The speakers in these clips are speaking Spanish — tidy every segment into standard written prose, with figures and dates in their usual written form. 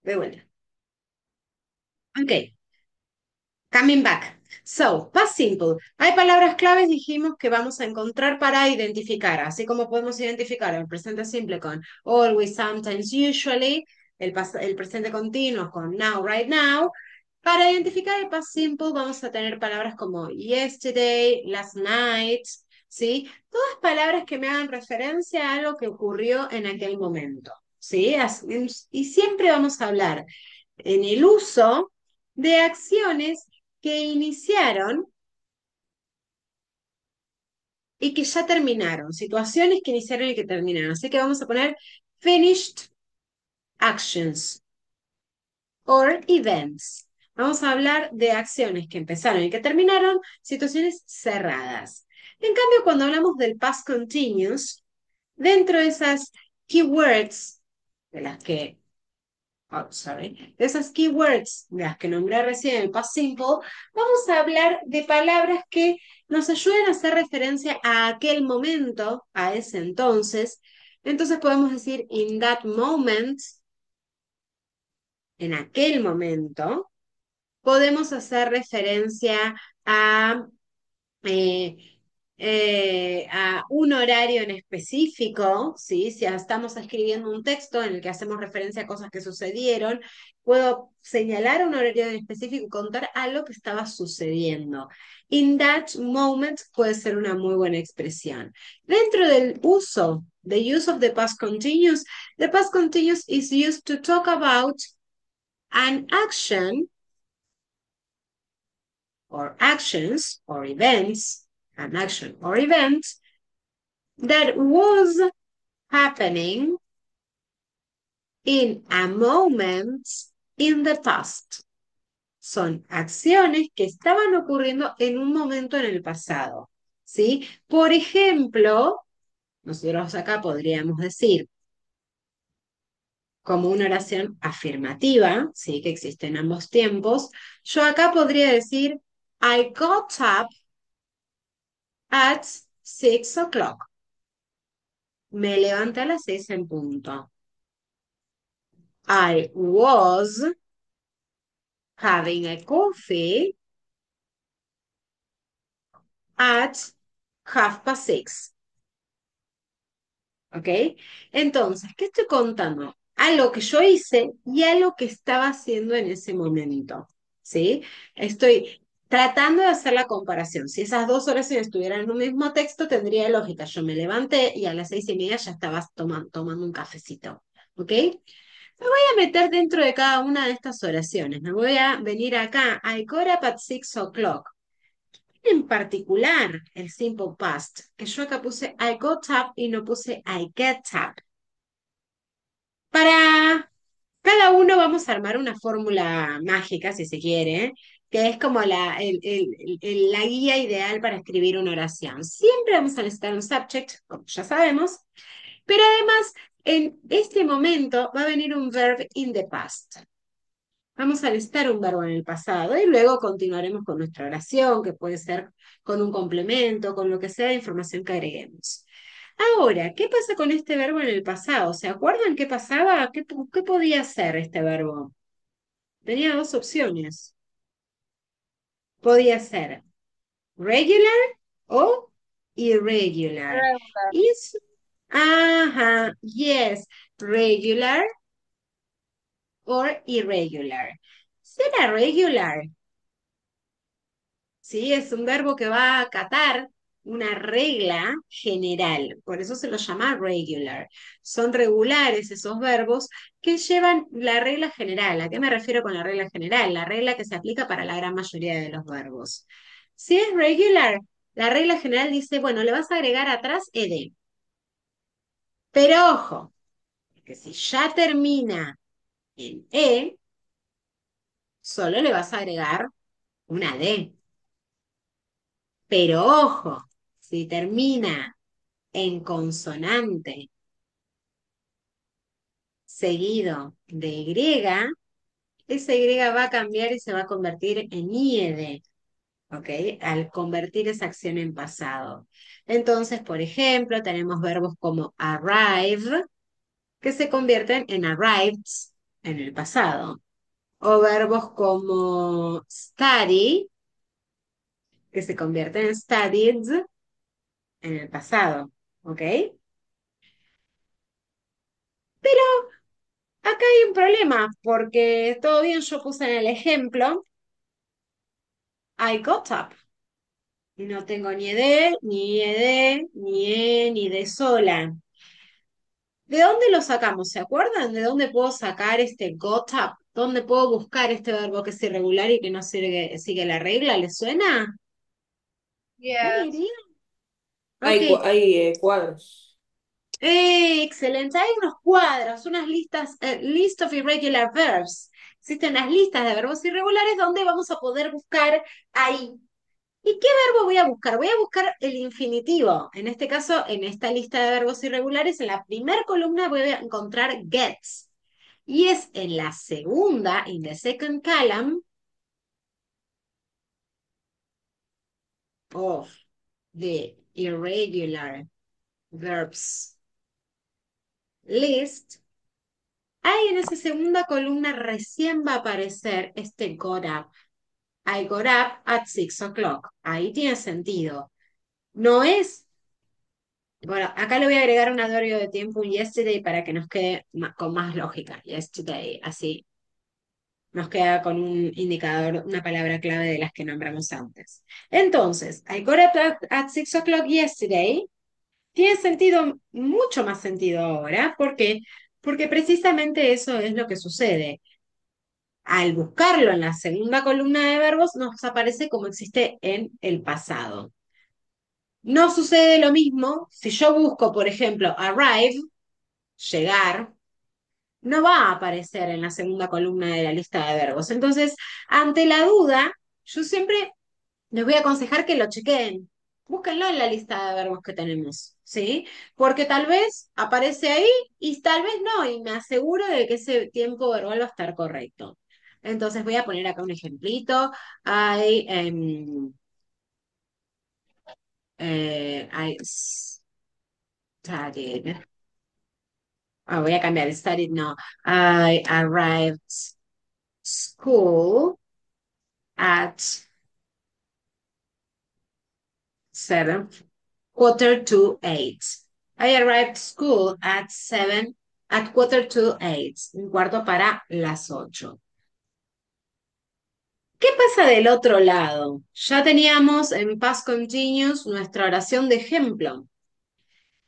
De vuelta. Ok, coming back. So, past simple. Hay palabras claves, dijimos, que vamos a encontrar para identificar, así como podemos identificar el presente simple con always, sometimes, usually, el presente continuo con now, right now. Para identificar el past simple vamos a tener palabras como yesterday, last night, ¿sí? Todas palabras que me hagan referencia a algo que ocurrió en aquel momento, ¿sí? Y siempre vamos a hablar en el uso de acciones que iniciaron y que ya terminaron, situaciones que iniciaron y que terminaron. Así que vamos a poner finished actions or events. Vamos a hablar de acciones que empezaron y que terminaron, situaciones cerradas. En cambio, cuando hablamos del past continuous, dentro de esas keywords de las que de esas keywords, de las que nombré recién en el past simple, vamos a hablar de palabras que nos ayuden a hacer referencia a aquel momento, a ese entonces. Entonces podemos decir in that moment, en aquel momento. Podemos hacer referencia a eh, a un horario en específico, ¿sí? Si estamos escribiendo un texto en el que hacemos referencia a cosas que sucedieron, puedo señalar un horario en específico y contar algo que estaba sucediendo. In that moment puede ser una muy buena expresión. Dentro del uso, the use of the past continuous is used to talk about an action or actions or events, an action or event that was happening in a moment in the past. Son acciones que estaban ocurriendo en un momento en el pasado, ¿sí? Por ejemplo, nosotros acá podríamos decir como una oración afirmativa, ¿sí? Que existe en ambos tiempos. Yo acá podría decir, I got up at 6 o'clock. Me levanté a las 6 en punto. I was having a coffee at 6:30. ¿Ok? Entonces, ¿qué estoy contando? Algo que yo hice y algo que estaba haciendo en ese momento. ¿Sí? Estoy tratando de hacer la comparación. Si esas dos oraciones estuvieran en un mismo texto, tendría lógica. Yo me levanté y a las 6:30 ya estaba tomando un cafecito. ¿Ok? Me voy a meter dentro de cada una de estas oraciones. Me voy a venir acá. I got up at 6 o'clock. En particular, el simple past, que yo acá puse I got up y no puse I get up. Para cada uno vamos a armar una fórmula mágica, si se quiere, que es como la guía ideal para escribir una oración. Siempre vamos a necesitar un subject, como ya sabemos, pero además en este momento va a venir un verb in the past. Vamos a listar un verbo en el pasado y luego continuaremos con nuestra oración, que puede ser con un complemento, con lo que sea de información que agreguemos. Ahora, ¿qué pasa con este verbo en el pasado? ¿Se acuerdan qué pasaba? ¿Qué podía hacer este verbo? Tenía dos opciones. Podía ser regular o irregular. Regular. Y ajá, yes, regular or irregular. ¿Será regular? ¿Sí? Es un verbo que va a acatar una regla general, por eso se lo llama regular. Son regulares esos verbos que llevan la regla general. ¿A qué me refiero con la regla general? La regla que se aplica para la gran mayoría de los verbos. Si es regular, la regla general dice, bueno, le vas a agregar atrás ed. Pero ojo, que si ya termina en e, solo le vas a agregar una d. Pero ojo, si termina en consonante seguido de Y, esa Y va a cambiar y se va a convertir en IED, ¿ok? Al convertir esa acción en pasado. Entonces, por ejemplo, tenemos verbos como arrive, que se convierten en arrived, en el pasado. O verbos como study, que se convierten en studied en el pasado. ¿Ok? Pero acá hay un problema, porque todo bien, yo puse en el ejemplo, I got up. Y no tengo ni ed, ni ed, ni e, ni de sola. ¿De dónde lo sacamos? ¿Se acuerdan? ¿De dónde puedo sacar este got up? ¿Dónde puedo buscar este verbo que es irregular y que no sigue la regla? ¿Les suena? ¿Una Yes. idea? Ok. Hay cuadros. Excelente. Hay unos cuadros, unas listas, list of irregular verbs. Existen unas listas de verbos irregulares donde vamos a poder buscar ahí. ¿Y qué verbo voy a buscar? Voy a buscar el infinitivo. En este caso, en esta lista de verbos irregulares, en la primera columna voy a encontrar gets. Y es en la segunda, in the second column of the irregular verbs list, ahí en esa segunda columna recién va a aparecer este got up. I got up at 6 o'clock. Ahí tiene sentido. No es, bueno, acá le voy a agregar un adverbio de tiempo, un yesterday, para que nos quede con más lógica. Yesterday, así nos queda con un indicador, una palabra clave de las que nombramos antes. Entonces, I got up at 6 o'clock yesterday. Tiene sentido, mucho más sentido ahora. ¿Por qué? Porque precisamente eso es lo que sucede. Al buscarlo en la segunda columna de verbos, nos aparece como existe en el pasado. No sucede lo mismo si yo busco, por ejemplo, arrive, llegar, no va a aparecer en la segunda columna de la lista de verbos. Entonces, ante la duda, yo siempre les voy a aconsejar que lo chequeen. Búsquenlo en la lista de verbos que tenemos, ¿sí? Porque tal vez aparece ahí y tal vez no, y me aseguro de que ese tiempo verbal va a estar correcto. Entonces voy a poner acá un ejemplito. I studied. Voy a cambiar, studied no. I arrived school at 7:45. I arrived school at 7:45. Un cuarto para las 8. ¿Qué pasa del otro lado? Ya teníamos en past continuous nuestra oración de ejemplo.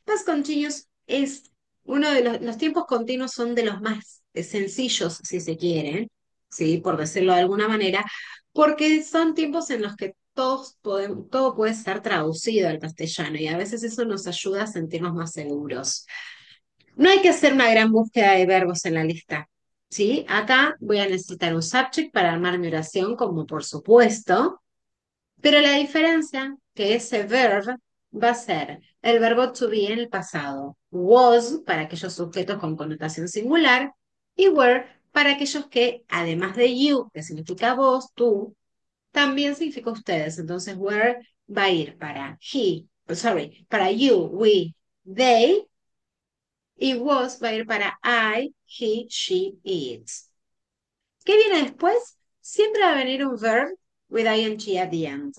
Past continuous es uno de los tiempos continuos son de los más sencillos, si se quiere, ¿sí? Por decirlo de alguna manera, porque son tiempos en los que todo puede estar traducido al castellano y a veces eso nos ayuda a sentirnos más seguros. No hay que hacer una gran búsqueda de verbos en la lista, ¿sí? Acá voy a necesitar un subject para armar mi oración, como por supuesto, pero la diferencia que ese verb va a ser el verbo to be en el pasado, was para aquellos sujetos con connotación singular y were para aquellos que, además de you, que significa vos, tú, también significa ustedes. Entonces, were va a ir para para you, we, they, y was va a ir para I, he, she, it. ¿Qué viene después? Siempre va a venir un verb with ing at the end.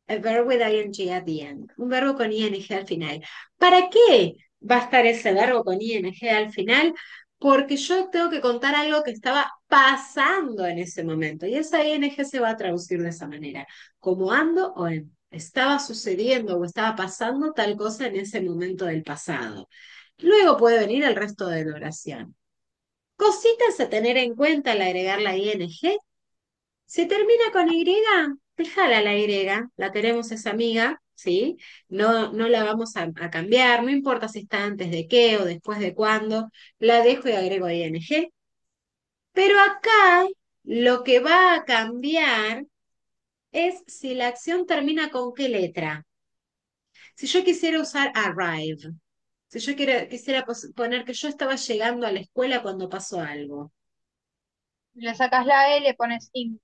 A verb with ing at the end. Un verbo con ing al final. ¿Para qué va a estar ese verbo con ing al final? Porque yo tengo que contar algo que estaba pasando en ese momento. Y esa ing se va a traducir de esa manera. Como ando o en. Estaba sucediendo o estaba pasando tal cosa en ese momento del pasado. Luego puede venir el resto de la oración. Cositas a tener en cuenta al agregar la ing. Se termina con Y, déjala la Y, la tenemos esa amiga, ¿sí? No, no la vamos a cambiar, no importa si está antes de qué o después de cuándo, la dejo y agrego ing. Pero acá lo que va a cambiar es si la acción termina con qué letra. Si yo quisiera usar arrive, si yo quisiera poner que yo estaba llegando a la escuela cuando pasó algo. Le sacas la E y le pones in.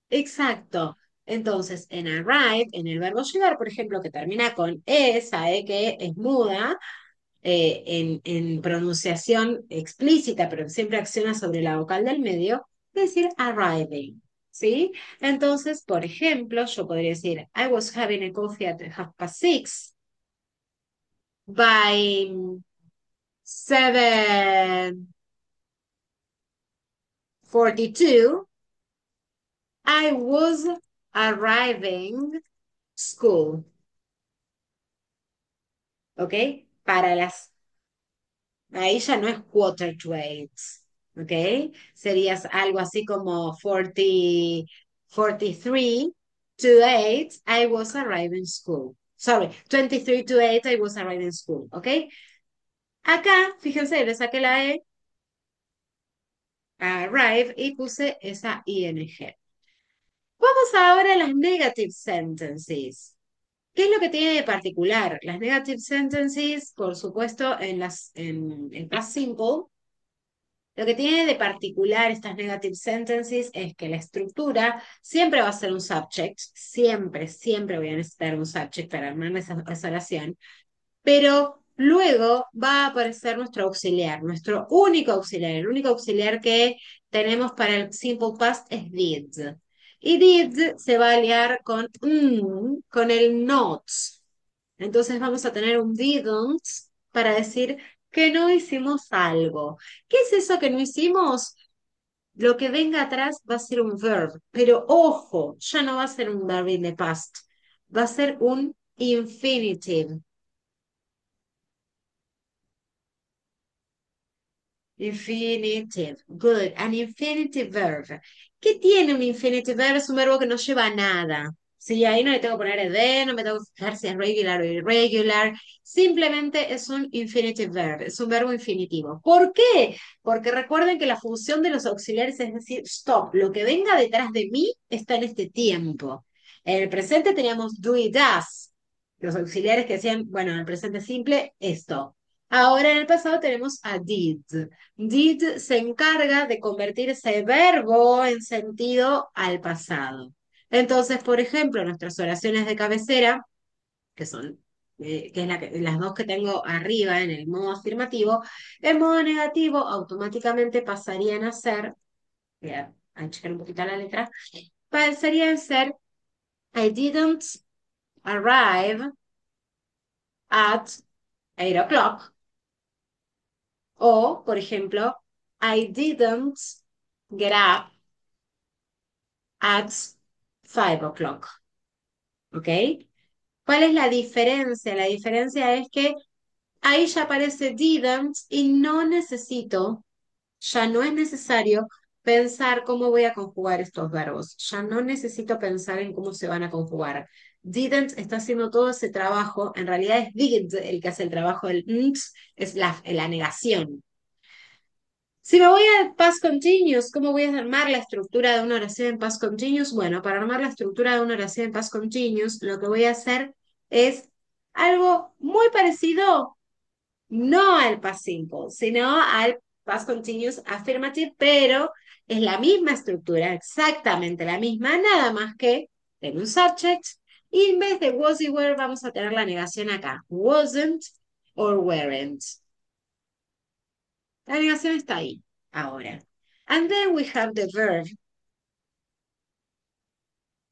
Exacto. Entonces, en arrive, en el verbo llegar, por ejemplo, que termina con esa, que es muda, en pronunciación explícita, pero siempre acciona sobre la vocal del medio, es decir arriving, ¿sí? Entonces, por ejemplo, yo podría decir, I was having a coffee at 6:30. By 7:42, I was arriving school, ¿ok? Para las Ahí ya no es quarter to eight, ¿ok? Serías algo así como 43 to 8, I was arriving school. Sorry, 23 to 8, I was arriving school, ¿ok? Acá, fíjense, le saqué la E, arrive, y puse esa ing. Vamos ahora a las negative sentences. ¿Qué es lo que tiene de particular? Las negative sentences, por supuesto, en el past simple. Lo que tiene de particular estas negative sentences es que la estructura siempre va a ser un subject, siempre, siempre voy a necesitar un subject para armar esa oración, pero luego va a aparecer nuestro auxiliar, nuestro único auxiliar, el único auxiliar que tenemos para el simple past es did. Y did se va a aliar con el not. Entonces vamos a tener un didn't para decir que no hicimos algo. ¿Qué es eso que no hicimos? Lo que venga atrás va a ser un verb, pero ojo, ya no va a ser un verb in the past, va a ser un infinitive. Infinitive. Good. An infinitive verb. ¿Qué tiene un infinitive verb? Es un verbo que no lleva a nada. Sí, ahí no le tengo que poner ed, no me tengo que fijar si es regular o irregular. Simplemente es un infinitive verb, es un verbo infinitivo. ¿Por qué? Porque recuerden que la función de los auxiliares es decir, stop, lo que venga detrás de mí está en este tiempo. En el presente teníamos do y does. Los auxiliares que decían, bueno, en el presente simple, esto. Ahora en el pasado tenemos a did. Did se encarga de convertir ese verbo en sentido al pasado. Entonces, por ejemplo, nuestras oraciones de cabecera, que son que es las dos que tengo arriba en el modo afirmativo, en modo negativo automáticamente pasarían a ser, voy a checar un poquito la letra, pasarían a ser I didn't arrive at 8 o'clock. O, por ejemplo, I didn't get up at 5 o'clock. ¿Ok? ¿Cuál es la diferencia? La diferencia es que ahí ya aparece didn't y no necesito, ya no es necesario pensar cómo voy a conjugar estos verbos. Ya no necesito pensar en cómo se van a conjugar. Didn't está haciendo todo ese trabajo. En realidad es did el que hace el trabajo. El nt es la negación. Si me voy a past continuous, ¿cómo voy a armar la estructura de una oración en past continuous? Bueno, para armar la estructura de una oración en past continuous, lo que voy a hacer es algo muy parecido, no al past simple, sino al past continuous affirmative, pero es la misma estructura, exactamente la misma, nada más que en un subject, y en vez de was y were vamos a tener la negación acá, wasn't or weren't. La negación está ahí, ahora. And then we have the verb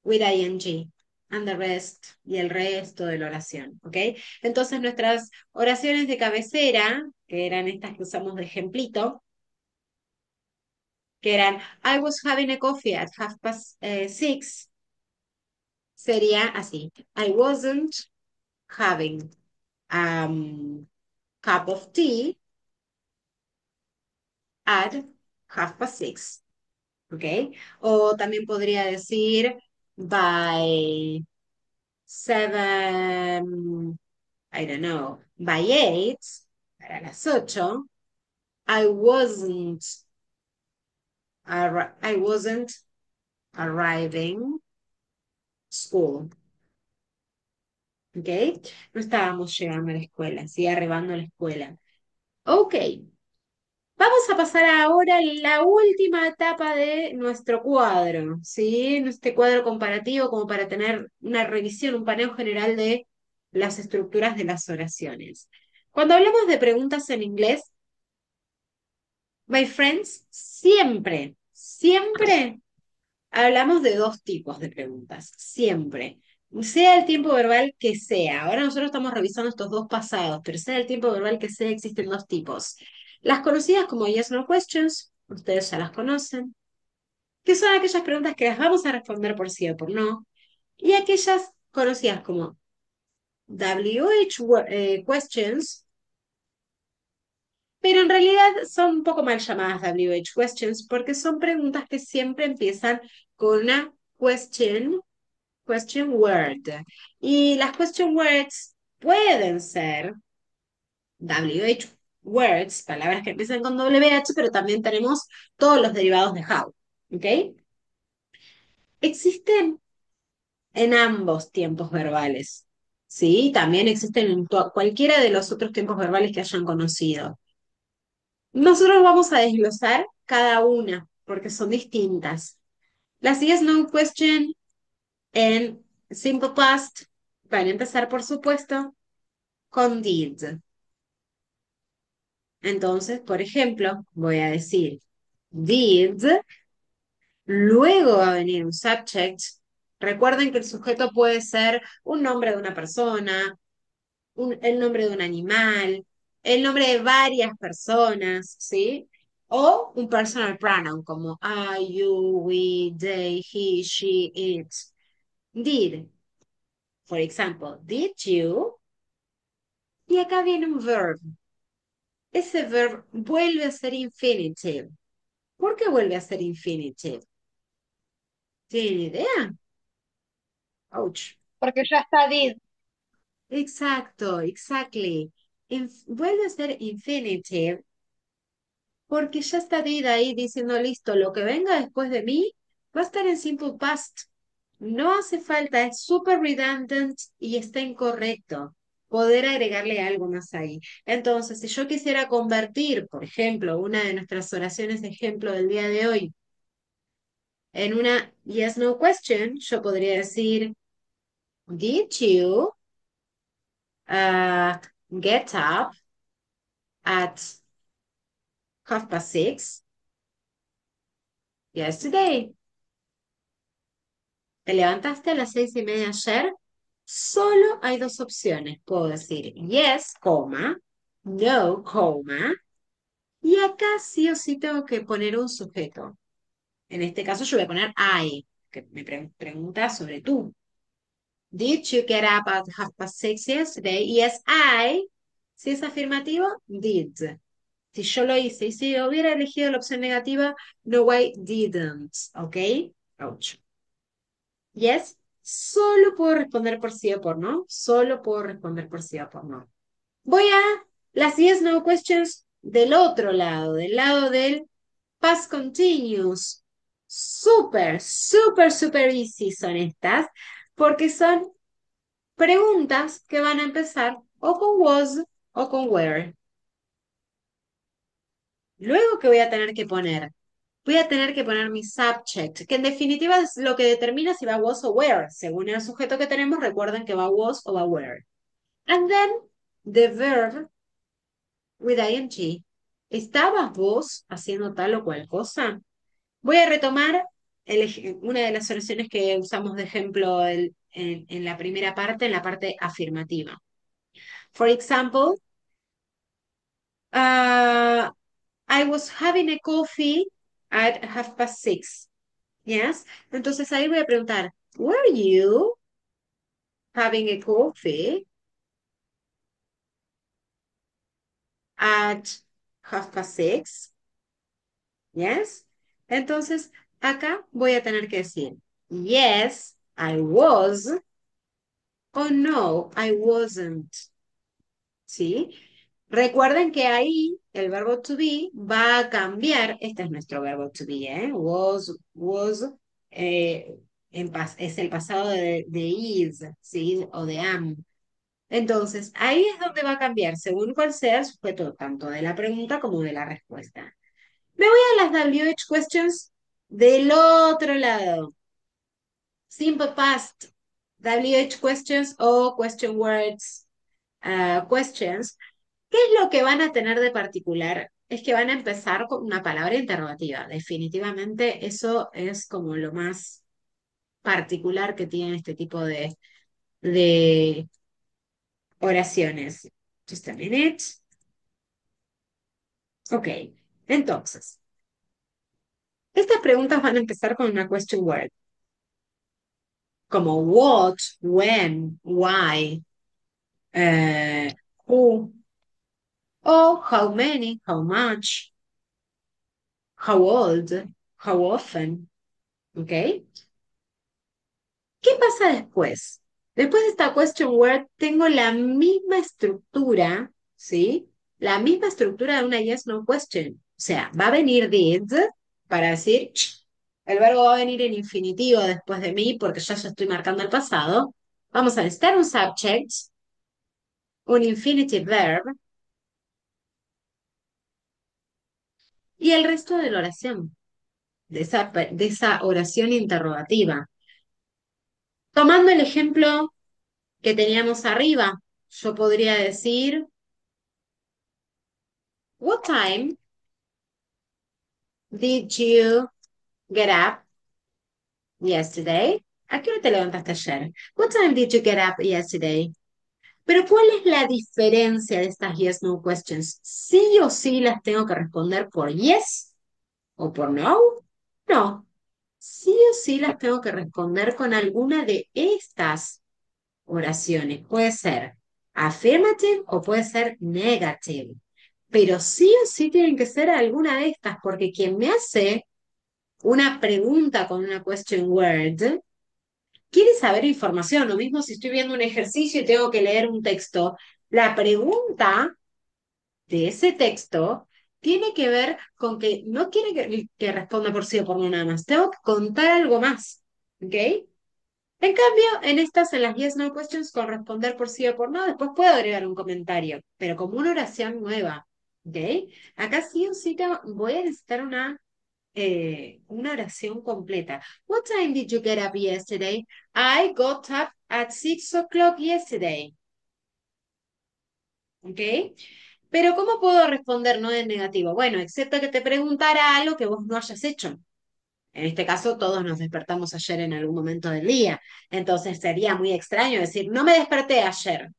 with ing and the rest y el resto de la oración, ¿ok? Entonces nuestras oraciones de cabecera, que eran estas que usamos de ejemplito, que eran I was having a coffee at 6:30, sería así. I wasn't having a cup of tea at 6:30. ¿Ok? O también podría decir by 7, I don't know, by 8, para las 8, I wasn't, I wasn't arriving school. ¿Ok? No estábamos llegando a la escuela, sí, arribando a la escuela. Ok, vamos a pasar ahora a la última etapa de nuestro cuadro, ¿sí? Este cuadro comparativo como para tener una revisión, un paneo general de las estructuras de las oraciones. Cuando hablamos de preguntas en inglés, my friends, siempre, siempre hablamos de dos tipos de preguntas, siempre. Sea el tiempo verbal que sea. Ahora nosotros estamos revisando estos dos pasados, pero sea el tiempo verbal que sea, existen dos tipos. Las conocidas como yes, no questions, ustedes ya las conocen, que son aquellas preguntas que las vamos a responder por sí o por no, y aquellas conocidas como questions, pero en realidad son un poco mal llamadas WH questions porque son preguntas que siempre empiezan con una question word. Y las question words pueden ser WH words, palabras que empiezan con WH, pero también tenemos todos los derivados de how. ¿Ok? Existen en ambos tiempos verbales. ¿Sí? También existen en cualquiera de los otros tiempos verbales que hayan conocido. Nosotros vamos a desglosar cada una porque son distintas. Las yes, no question en simple past van a empezar, por supuesto, con did. Entonces, por ejemplo, voy a decir did, luego va a venir un subject. Recuerden que el sujeto puede ser un nombre de una persona, el nombre de un animal, el nombre de varias personas, ¿sí? O un personal pronoun como I, you, we, they, he, she, it. Did, for example, did you? Y acá viene un verb. Ese verb vuelve a ser infinitive. ¿Por qué vuelve a ser infinitive? ¿Tienen idea? Ouch. porque ya está did. Exacto, exactly. Vuelve a ser infinitive porque ya está Did ahí diciendo, listo, lo que venga después de mí va a estar en simple past. No hace falta, es súper redundant y está incorrecto poder agregarle algo más ahí. Entonces, si yo quisiera convertir, por ejemplo, una de nuestras oraciones de ejemplo del día de hoy en una yes, no question, yo podría decir, did you uh, get up at 6:30 yesterday? ¿Te levantaste a las 6:30 ayer? Solo hay dos opciones. Puedo decir yes, coma, no, coma, y acá sí o sí tengo que poner un sujeto. En este caso yo voy a poner I, que me pregunta sobre tú. Did you get up at 6:30 yesterday? Yes, I. Si es afirmativo, did. Si yo lo hice y si hubiera elegido la opción negativa, no, I didn't. ¿Ok? Ouch. Yes, solo puedo responder por sí o por no. Solo puedo responder por sí o por no. Voy a las yes, no questions del otro lado, del lado del past continuous. Súper, súper, súper easy son estas, porque son preguntas que van a empezar o con was o con were. Luego, ¿qué voy a tener que poner? Voy a tener que poner mi subject, que en definitiva es lo que determina si va was o were. Según el sujeto que tenemos, recuerden que va was o va were. And then the verb with ing. ¿Estabas vos haciendo tal o cual cosa? Voy a retomar una de las soluciones que usamos de ejemplo en la primera parte, en la parte afirmativa. For example, uh, I was having a coffee at 6:30. Yes. Entonces ahí voy a preguntar, were you having a coffee at 6:30? Yes. Entonces acá voy a tener que decir, yes, I was, o no, I wasn't. ¿Sí? Recuerden que ahí el verbo to be va a cambiar. Este es nuestro verbo to be, ¿eh? Was, eh, es el pasado de is, ¿sí? O de am. Entonces, ahí es donde va a cambiar, según cuál sea el sujeto, tanto de la pregunta como de la respuesta. Me voy a las WH questions del otro lado. Simple past, WH questions o question words questions. ¿Qué es lo que van a tener de particular? Es que van a empezar con una palabra interrogativa. Definitivamente eso es como lo más particular que tiene este tipo de oraciones. Just a minute. Ok, entonces, estas preguntas van a empezar con una question word, como what, when, why, eh, who, o how many, how much, how old, how often. ¿Ok? ¿Qué pasa después? Después de esta question word tengo la misma estructura, ¿sí? La misma estructura de una yes no question. O sea, va a venir did para decir, el verbo va a venir en infinitivo después de mí porque yo ya estoy marcando el pasado. Vamos a necesitar un subject, un infinitive verb y el resto de la oración, de esa oración interrogativa. Tomando el ejemplo que teníamos arriba, yo podría decir, what time did you get up yesterday? ¿A qué hora te levantaste ayer? What time did you get up yesterday? Pero ¿cuál es la diferencia de estas yes no questions? ¿Sí o sí las tengo que responder por yes o por no? No. Sí o sí las tengo que responder con alguna de estas oraciones. Puede ser affirmative o puede ser negative. Pero sí o sí tienen que ser alguna de estas, porque quien me hace una pregunta con una question word quiere saber información. Lo mismo si estoy viendo un ejercicio y tengo que leer un texto. La pregunta de ese texto tiene que ver con que no quiere que responda por sí o por no nada más. Tengo que contar algo más. ¿Ok? En cambio, en las yes no questions, con responder por sí o por no, después puedo agregar un comentario, pero como una oración nueva. ¿Ok? Acá sí o sí voy a necesitar una oración completa. What time did you get up yesterday? I got up at 6 o'clock yesterday. ¿Ok? Pero ¿cómo puedo responder no en negativo? Bueno, excepto que te preguntara algo que vos no hayas hecho. En este caso, todos nos despertamos ayer en algún momento del día. Entonces sería muy extraño decir, no me desperté ayer.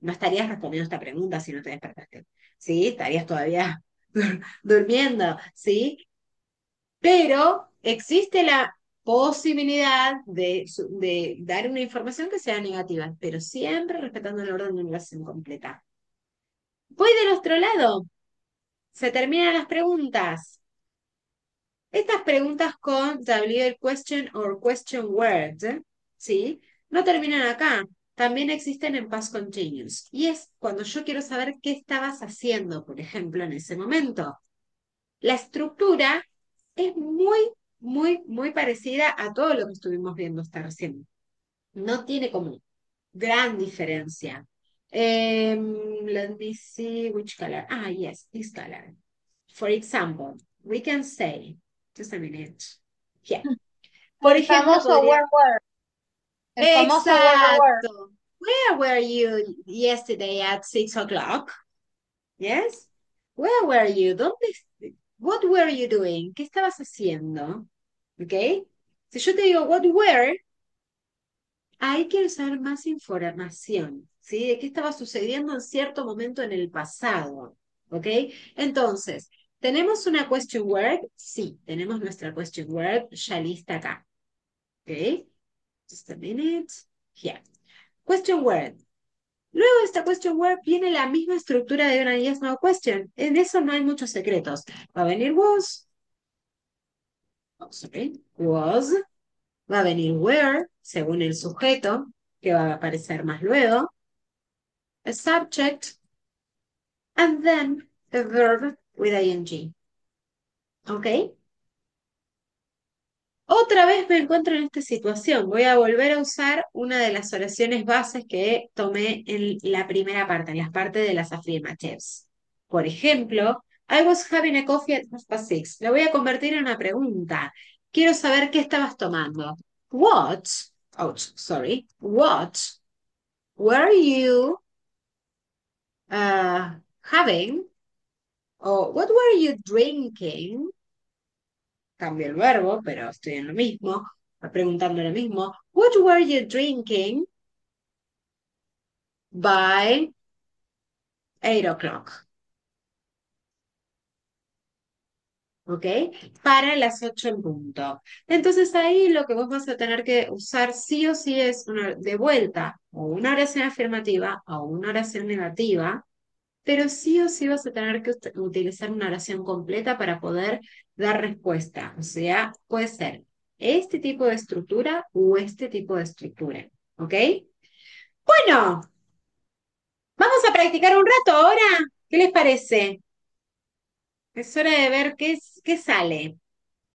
No estarías respondiendo esta pregunta si no te despertaste. ¿Sí? Estarías todavía durmiendo. ¿Sí? Pero existe la posibilidad de dar una información que sea negativa, pero siempre respetando el orden de una oración completa. Voy del otro lado. Se terminan las preguntas. Estas preguntas con WL question or question word, ¿sí? No terminan acá. También existen en past continuous. Y es cuando yo quiero saber qué estabas haciendo, por ejemplo, en ese momento. La estructura es muy parecida a todo lo que estuvimos viendo hasta recién. No tiene como gran diferencia. Let me see which color. Ah, yes, this color. For example, we can say, just a minute. Yeah. Por El ejemplo, famoso podría. where were. El famoso where were. Exacto. Where were you yesterday at 6 o'clock? Yes. Where were you? What were you doing? ¿Qué estabas haciendo? ¿Ok? Si yo te digo what were, ahí quiero saber más información, ¿sí? De qué estaba sucediendo en cierto momento en el pasado. ¿Ok? Entonces, ¿tenemos una question word? Sí, tenemos nuestra question word ya lista acá. ¿Ok? Just a minute. Here. Question word. Luego de esta question word viene la misma estructura de una yes no question. En eso no hay muchos secretos. Va a venir was, oh, sorry, was, va a venir where, según el sujeto, que va a aparecer más luego, a subject, and then a verb with ing. ¿Ok? Otra vez me encuentro en esta situación. Voy a volver a usar una de las oraciones bases que tomé en la primera parte, en las partes de las affirmatives. Por ejemplo, I was having a coffee at 6:30. La voy a convertir en una pregunta. Quiero saber qué estabas tomando. What? Oh, sorry. What were you having, o what were you drinking? Cambio el verbo, pero estoy en lo mismo, preguntando lo mismo. What were you drinking by 8 o'clock? ¿Ok? Para las 8 en punto. Entonces ahí lo que vos vas a tener que usar sí o sí es de vuelta o una oración afirmativa o una oración negativa, pero sí o sí vas a tener que utilizar una oración completa para poder dar respuesta. O sea, puede ser este tipo de estructura o este tipo de estructura. ¿Ok? Bueno, vamos a practicar un rato ahora. ¿Qué les parece? Es hora de ver qué sale.